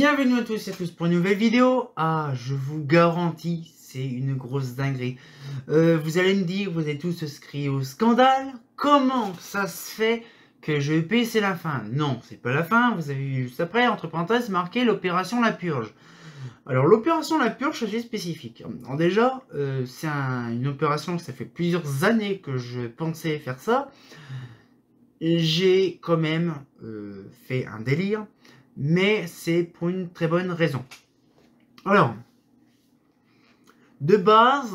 Bienvenue à tous et à tous pour une nouvelle vidéo. Ah, je vous garantis, c'est une grosse dinguerie. Vous allez me dire, vous allez tous se crier au scandale. Comment ça se fait que je EP c'est la fin? Non, c'est pas la fin. Vous avez vu juste après, entre parenthèses, marqué l'opération La Purge. Alors l'opération La Purge, c'est spécifique. Alors déjà, c'est une opération que ça fait plusieurs années que je pensais faire ça. J'ai quand même fait un délire, mais c'est pour une très bonne raison. Alors, de base,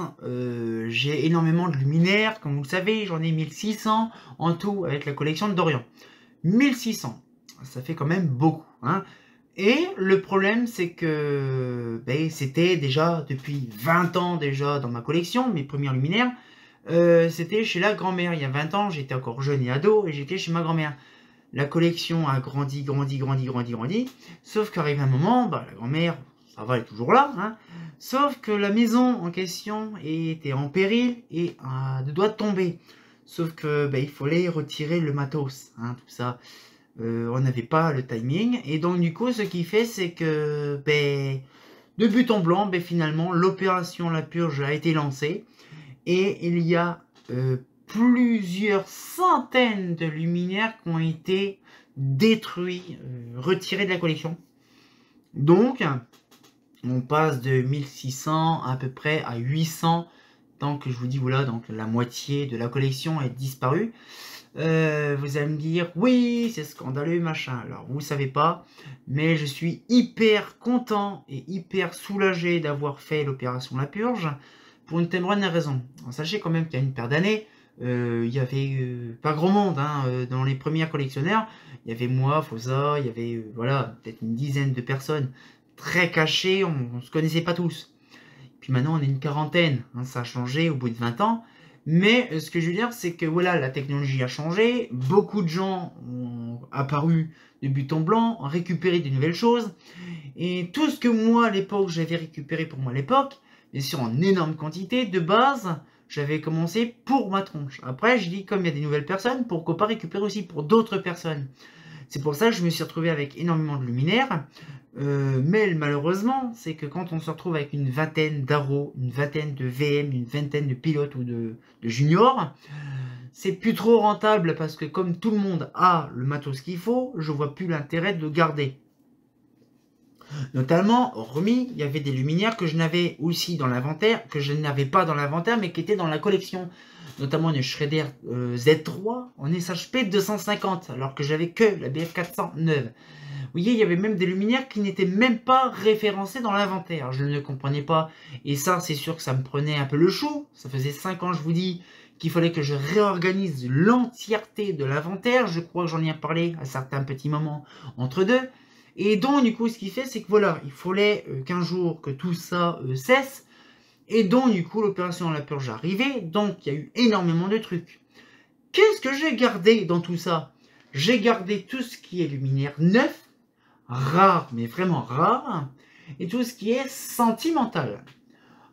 j'ai énormément de luminaires, comme vous le savez, j'en ai 1600 en tout avec la collection de Dorian. 1600, ça fait quand même beaucoup, hein. Et le problème, c'est que c'était déjà depuis 20 ans déjà dans ma collection, mes premiers luminaires. C'était chez la grand-mère. Il y a 20 ans, j'étais encore jeune et ado, et j'étais chez ma grand-mère. La collection a grandi. Sauf qu'arrive un moment, la grand-mère, ça va, elle est toujours là, hein. Sauf que la maison en question était en péril et à deux doigts de tomber. Sauf que il fallait retirer le matos, hein, tout ça. On n'avait pas le timing. Et donc du coup, ce qui fait, c'est que de but en blanc, finalement, l'opération La Purge a été lancée. Et il y a plusieurs centaines de luminaires qui ont été détruits, retirés de la collection. Donc, on passe de 1600 à peu près à 800. Tant que je vous dis, voilà, donc la moitié de la collection est disparue. Vous allez me dire, oui, c'est scandaleux, machin. Alors, vous savez pas, mais je suis hyper content et hyper soulagé d'avoir fait l'opération La Purge. Pour une bonne raison. Alors, sachez quand même qu'il y a une paire d'années, il y avait pas grand monde, hein, dans les premiers collectionneurs. Il y avait moi, Fosa, il y avait voilà, peut-être une dizaine de personnes très cachées, on se connaissait pas tous. Puis maintenant on est une quarantaine, hein, ça a changé au bout de 20 ans. Mais ce que je veux dire, c'est que voilà, la technologie a changé, beaucoup de gens ont apparu de but en blanc, ont récupéré de nouvelles choses. Et tout ce que moi à l'époque j'avais récupéré pour moi à l'époque, bien sûr en énorme quantité, de base, j'avais commencé pour ma tronche. Après, je dis, comme il y a des nouvelles personnes, pourquoi pas récupérer aussi pour d'autres personnes. C'est pour ça que je me suis retrouvé avec énormément de luminaires. Mais malheureusement, c'est que quand on se retrouve avec une vingtaine d'Aro, une vingtaine de VM, une vingtaine de pilotes ou de juniors, c'est plus trop rentable parce que comme tout le monde a le matos qu'il faut, je vois plus l'intérêt de le garder. Notamment, hormis, il y avait des luminaires que je n'avais aussi dans l'inventaire, que je n'avais pas dans l'inventaire, mais qui étaient dans la collection. Notamment une Schrader Z3 en SHP 250, alors que j'avais que la BF 409. Vous voyez, il y avait même des luminaires qui n'étaient même pas référencés dans l'inventaire. Je ne le comprenais pas. Et ça, c'est sûr que ça me prenait un peu le chou. Ça faisait 5 ans, je vous dis, qu'il fallait que je réorganise l'entièreté de l'inventaire. Je crois que j'en ai parlé à certains petits moments entre deux. Et donc, du coup, ce qui fait, c'est que voilà, il fallait qu'un jour que tout ça cesse. Et donc, du coup, l'opération La Purge arrivait. Donc, il y a eu énormément de trucs. Qu'est-ce que j'ai gardé dans tout ça? J'ai gardé tout ce qui est luminaire neuf, rare, mais vraiment rare, et tout ce qui est sentimental.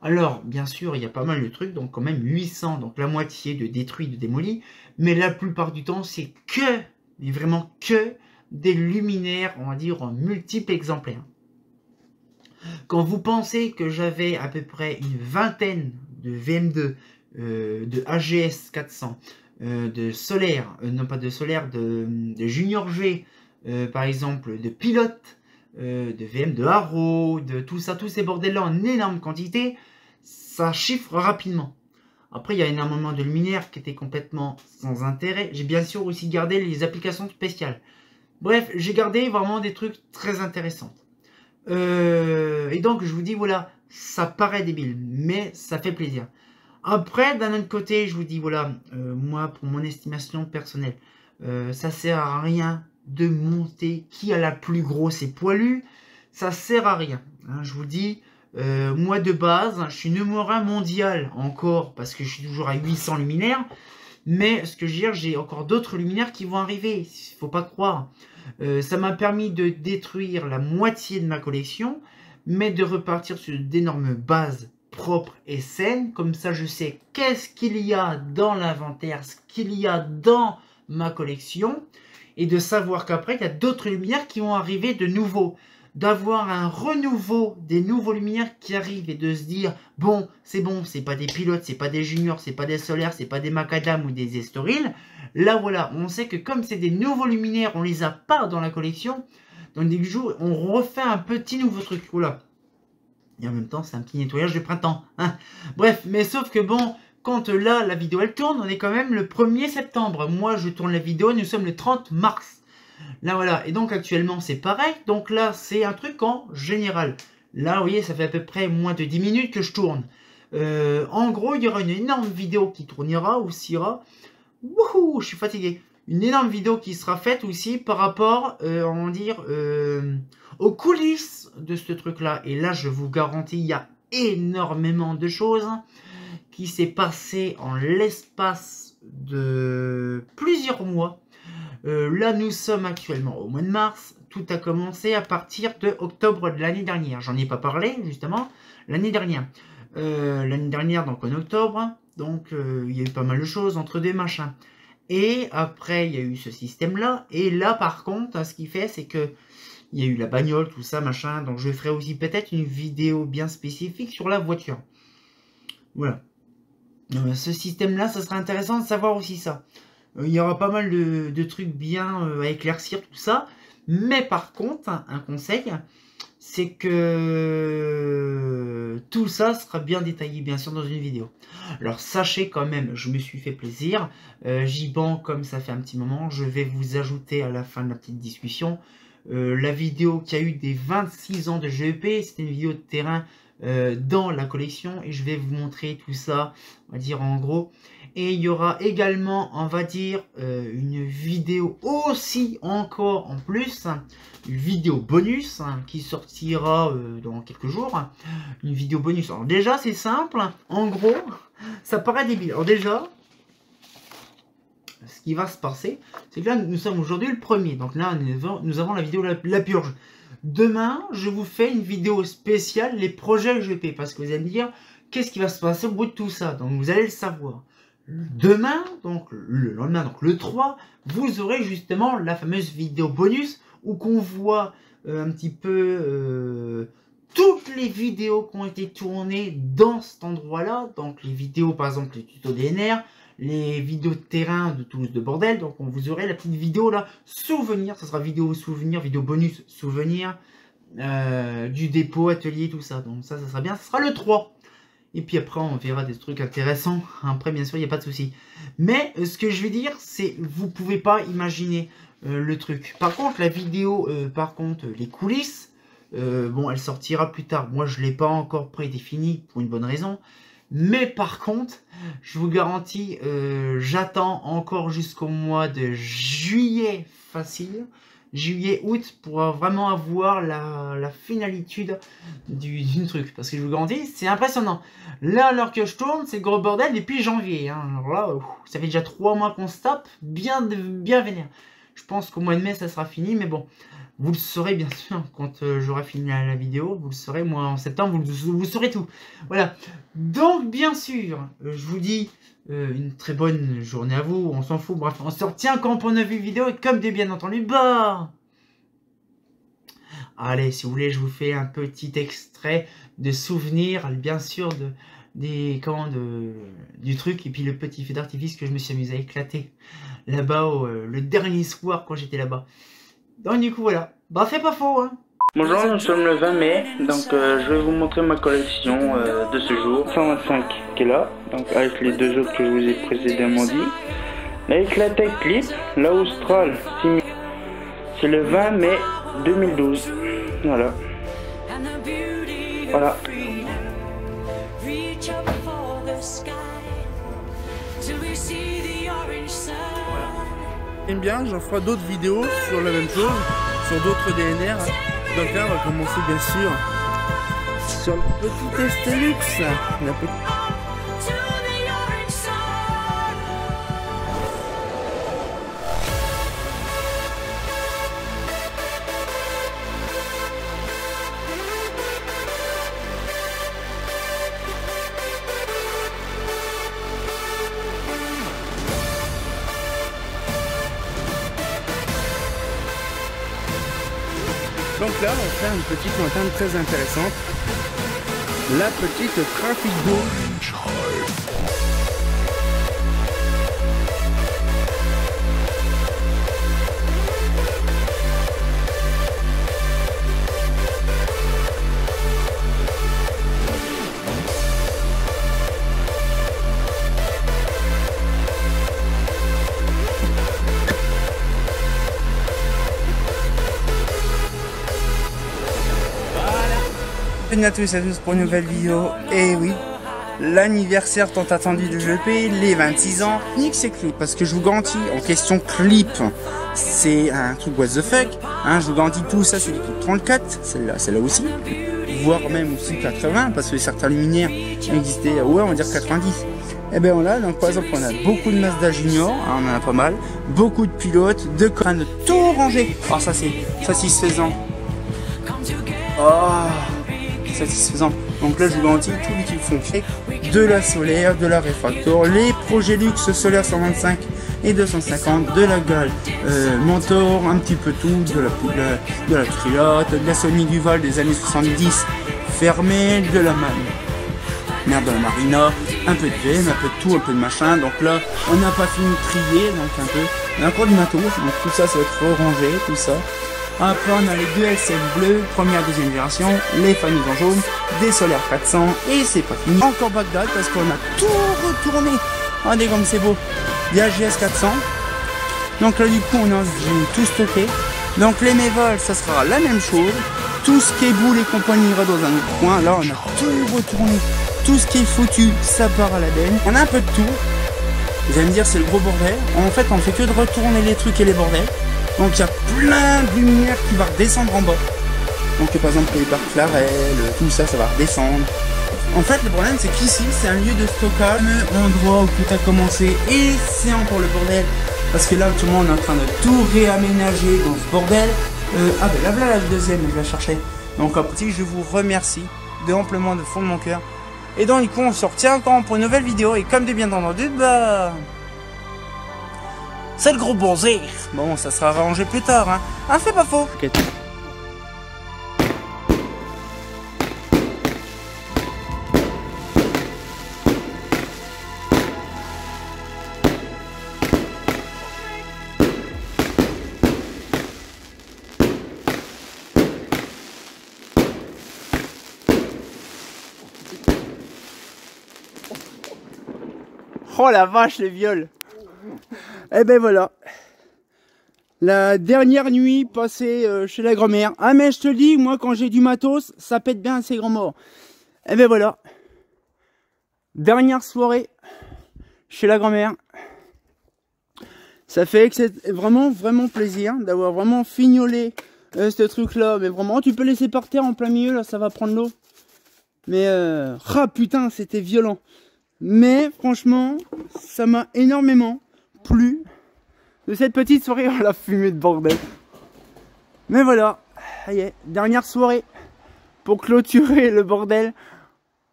Alors, bien sûr, il y a pas mal de trucs, donc quand même 800, donc la moitié de détruits, de démolis, mais la plupart du temps, c'est que, mais vraiment que, des luminaires, on va dire, en multiples exemplaires. Quand vous pensez que j'avais à peu près une vingtaine de VM2, de AGS 400, de solaire, non pas de solaire, de Junior G, par exemple, de pilote, de VM de Haro, de tout ça, tous ces bordels-là en énorme quantité, ça chiffre rapidement. Après, il y a énormément de luminaires qui étaient complètement sans intérêt. J'ai bien sûr aussi gardé les applications spéciales. Bref, j'ai gardé vraiment des trucs très intéressants. Et donc, je vous dis, voilà, ça paraît débile, mais ça fait plaisir. Après, d'un autre côté, je vous dis, voilà, moi, pour mon estimation personnelle, ça sert à rien de monter qui a la plus grosse et poilue. Ça sert à rien. Hein, je vous dis, moi, de base, je suis numéro 1 mondial encore, parce que je suis toujours à 800 luminaires. Mais ce que je veux dire, j'ai encore d'autres luminaires qui vont arriver. Il ne faut pas croire. Ça m'a permis de détruire la moitié de ma collection, mais de repartir sur d'énormes bases propres et saines. Comme ça, je sais qu'est-ce qu'il y a dans l'inventaire, ce qu'il y a dans ma collection, et de savoir qu'après, il y a d'autres luminaires qui vont arriver de nouveau. d'avoir un renouveau des nouveaux luminaires qui arrivent et de se dire bon, c'est pas des pilotes, c'est pas des juniors, c'est pas des solaires, c'est pas des macadam ou des estorils. Là voilà, on sait que comme c'est des nouveaux luminaires, on les a pas dans la collection. Donc du coup, on refait un petit nouveau truc. Voilà. Et en même temps, c'est un petit nettoyage de printemps. Hein. Bref, mais sauf que bon, quand là, la vidéo elle tourne, on est quand même le 1er septembre. Moi, je tourne la vidéo, nous sommes le 30 mars. Là, voilà. Et donc, actuellement, c'est pareil. Donc là, c'est un truc en général. Là, vous voyez, ça fait à peu près moins de 10 minutes que je tourne. En gros, il y aura une énorme vidéo qui tournera ou s'ira. Wouhou, je suis fatigué. Une énorme vidéo qui sera faite aussi par rapport, on va dire, aux coulisses de ce truc-là. Et là, je vous garantis, il y a énormément de choses qui s'est passé en l'espace de plusieurs mois. Là, nous sommes actuellement au mois de mars. Tout a commencé à partir de octobre de l'année dernière. J'en ai pas parlé, justement, l'année dernière. L'année dernière, donc en octobre. Donc, il y a eu pas mal de choses entre deux machins. Et après, il y a eu ce système-là. Et là, par contre, ce qu'il fait, c'est que il y a eu la bagnole, tout ça, machin. Donc, je ferai aussi peut-être une vidéo bien spécifique sur la voiture. Voilà. Ce système-là, ça serait intéressant de savoir aussi ça. Il y aura pas mal de trucs bien à éclaircir, tout ça. Mais par contre, un conseil, c'est que tout ça sera bien détaillé, bien sûr, dans une vidéo. Alors, sachez quand même, je me suis fait plaisir. Giban, comme ça fait un petit moment, je vais vous ajouter à la fin de la petite discussion la vidéo qui a eu des 26 ans de GEP. C'était une vidéo de terrain dans la collection. Et je vais vous montrer tout ça, on va dire en gros. Et il y aura également, on va dire, une vidéo aussi encore en plus, une vidéo bonus qui sortira dans quelques jours. Une vidéo bonus. Alors déjà, c'est simple. En gros, ça paraît débile. Alors déjà, ce qui va se passer, c'est que là, nous sommes aujourd'hui le 1er. Donc là, nous avons la vidéo la purge. Demain, je vous fais une vidéo spéciale, les projets GP. Parce que vous allez me dire, qu'est-ce qui va se passer au bout de tout ça? Donc vous allez le savoir. Demain, donc le lendemain, donc le 3, vous aurez justement la fameuse vidéo bonus où qu'on voit un petit peu toutes les vidéos qui ont été tournées dans cet endroit-là. Donc les vidéos, par exemple, les tutos DNR, les vidéos de terrain de Toulouse de bordel. Donc vous aurez la petite vidéo là, souvenir, ça sera vidéo souvenir, vidéo bonus souvenir du dépôt, atelier, tout ça. Donc ça sera bien, ça sera le 3. Et puis après, on verra des trucs intéressants. Après, bien sûr, il n'y a pas de souci. Mais ce que je vais dire, c'est vous pouvez pas imaginer le truc. Par contre, la vidéo, les coulisses, bon, elle sortira plus tard. Moi, je ne l'ai pas encore prédéfinie pour une bonne raison. Mais par contre, je vous garantis, j'attends encore jusqu'au mois de juillet facile. Juillet-août pour vraiment avoir la finalitude du truc. Parce que je vous garantis, c'est impressionnant. Là, alors que je tourne, c'est le gros bordel depuis janvier. Hein. Alors là, ça fait déjà 3 mois qu'on se tape, bien vénère. Je pense qu'au mois de mai, ça sera fini, mais bon. Vous le saurez bien sûr quand j'aurai fini la vidéo. Vous le saurez, moi en septembre, vous saurez tout. Voilà. Donc, bien sûr, je vous dis une très bonne journée à vous. On s'en fout. Bref, on se retient quand on a vu vidéo et comme des bien entendu, bah. Allez, si vous voulez, je vous fais un petit extrait de souvenir, bien sûr, du truc et puis le petit feu d'artifice que je me suis amusé à éclater là-bas le dernier soir quand j'étais là-bas. Donc du coup voilà, bah c'est pas faux hein. Bonjour, nous sommes le 20 mai, donc je vais vous montrer ma collection de ce jour. 125 qui est là, donc avec les deux autres que je vous ai précédemment dit. Avec la Tech Clip, la Austral 6000, c'est le 20 mai 2012. Voilà. Voilà. J'aime bien, j'en ferai d'autres vidéos sur la même chose, sur d'autres DNR. Donc là, on va commencer bien sûr sur le petit Estelux. Donc là, on va faire une petite montagne très intéressante. La petite trafic d'eau. Bienvenue à tous et à tous pour une nouvelle vidéo. Et oui, l'anniversaire tant attendu de GP, les 26 ans. Nique c'est clip, parce que je vous garantis, en question clip, c'est un truc what the fuck. Hein, je vous garantis tout ça, c'est les clips 34, celle-là aussi, voire même aussi 80, parce que certains luminaires existaient, ouais, on va dire 90. Et bien voilà, donc par exemple, on a beaucoup de Mazda Junior, hein, on en a pas mal, beaucoup de pilotes, de train de tout ranger. Alors ça c'est satisfaisant. Oh, satisfaisant. Donc là je vous garantis tout l'équipe fonctionne, de la solaire, de la réfractor, les projets luxe solaire 125 et 250, de la gale mentor, un petit peu tout, de la Trilote, de la Sony Duval des années 70 fermée, de la Marina, un peu de VM, un peu de tout, un peu de machin. Donc là on n'a pas fini de trier, donc un peu, on a encore du matos, donc tout ça ça va être rangé, tout ça. Après on a les deux LCM bleus, première, deuxième génération, les familles en jaune, des solaires 400 et c'est pas fini. Encore Bagdad parce qu'on a tout retourné. Regardez comme c'est beau. Il y a GS 400. Donc là du coup j'ai tout stocké. Donc les mévols ça sera la même chose. Tout ce qui est boule et compagnie ira dans un autre coin. Là on a tout retourné. Tout ce qui est foutu ça part à la benne. On a un peu de tout. Vous allez me dire c'est le gros bordel. En fait on fait que de retourner les trucs et les bordels. Donc il y a plein de lumière qui va redescendre en bas. Donc par exemple les barres Clarel, tout ça, ça va redescendre. En fait le problème c'est qu'ici c'est un lieu de stockage, un endroit où tout a commencé et c'est encore le bordel. Parce que là tout le monde est en train de tout réaménager dans ce bordel. Ah ben là voilà la deuxième, je la cherchais. Donc un petit je vous remercie de amplement de fond de mon cœur. Et donc du coup on se retient encore pour une nouvelle vidéo et comme de bien entendu, bah... c'est le gros bronzé. Bon, ça sera arrangé plus tard, hein. Ah, c'est pas faux. Okay. Oh la vache, les viols. Et ben voilà, la dernière nuit passée chez la grand-mère. Ah mais je te dis, moi quand j'ai du matos, ça pète bien ces grands morts. Et ben voilà, dernière soirée chez la grand-mère. Ça fait que c'est vraiment plaisir d'avoir vraiment fignolé ce truc là. Mais vraiment, tu peux laisser par terre en plein milieu, là ça va prendre l'eau. Mais ah putain, c'était violent. Mais franchement, ça m'a énormément plu de cette petite soirée à la fumée de bordel. Mais voilà, ça y est, dernière soirée pour clôturer le bordel.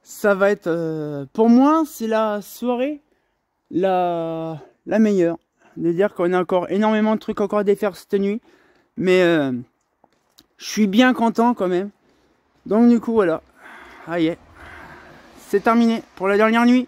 Ça va être, pour moi, c'est la soirée la meilleure. De dire qu'on a encore énormément de trucs encore à défaire cette nuit. Mais je suis bien content quand même. Donc du coup, voilà, ça y est, c'est terminé pour la dernière nuit.